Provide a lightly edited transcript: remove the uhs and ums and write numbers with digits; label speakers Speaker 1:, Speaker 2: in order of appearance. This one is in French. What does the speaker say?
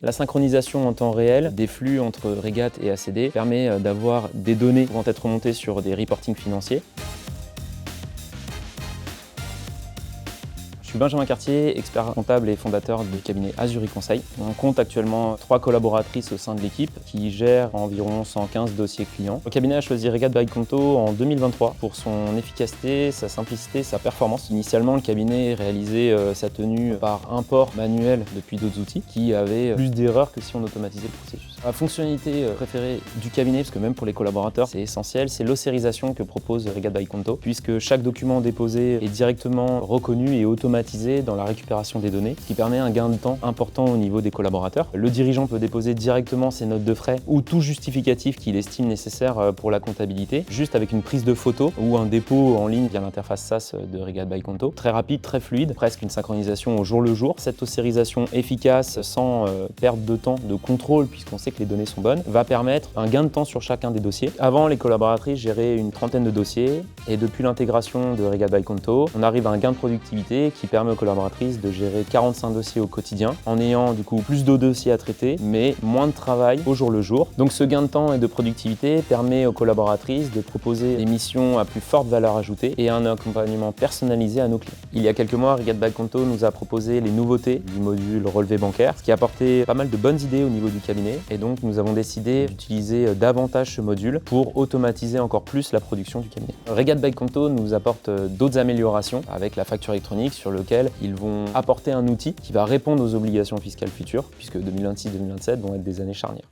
Speaker 1: La synchronisation en temps réel des flux entre Regat et ACD permet d'avoir des données pouvant être remontées sur des reportings financiers. Je suis Benjamin Cartier, expert comptable et fondateur du cabinet Azuri Conseil. On compte actuellement 3 collaboratrices au sein de l'équipe qui gèrent environ 115 dossiers clients. Le cabinet a choisi Regat by Conto en 2023 pour son efficacité, sa simplicité, sa performance. Initialement, le cabinet réalisait sa tenue par import manuel depuis d'autres outils qui avaient plus d'erreurs que si on automatisait le processus. La fonctionnalité préférée du cabinet, parce que même pour les collaborateurs c'est essentiel, c'est l'ossérisation que propose Regat by Conto, puisque chaque document déposé est directement reconnu et automatisé dans la récupération des données, ce qui permet un gain de temps important au niveau des collaborateurs. Le dirigeant peut déposer directement ses notes de frais ou tout justificatif qu'il estime nécessaire pour la comptabilité, juste avec une prise de photo ou un dépôt en ligne via l'interface SaaS de Regat by Conto. Très rapide, très fluide, presque une synchronisation au jour le jour. Cette ossérisation efficace, sans perte de temps de contrôle, puisqu'on sait que les données sont bonnes, va permettre un gain de temps sur chacun des dossiers. Avant, les collaboratrices géraient une trentaine de dossiers, et depuis l'intégration de Regat by Conto, on arrive à un gain de productivité qui permet aux collaboratrices de gérer 45 dossiers au quotidien, en ayant du coup plus de dossiers à traiter, mais moins de travail au jour le jour. Donc ce gain de temps et de productivité permet aux collaboratrices de proposer des missions à plus forte valeur ajoutée et un accompagnement personnalisé à nos clients. Il y a quelques mois, Regat by Conto nous a proposé les nouveautés du module relevé bancaire, ce qui a apporté pas mal de bonnes idées au niveau du cabinet, et donc nous avons décidé d'utiliser davantage ce module pour automatiser encore plus la production du cabinet. Regat by Conto nous apporte d'autres améliorations avec la facture électronique sur lequel ils vont apporter un outil qui va répondre aux obligations fiscales futures, puisque 2026-2027 vont être des années charnières.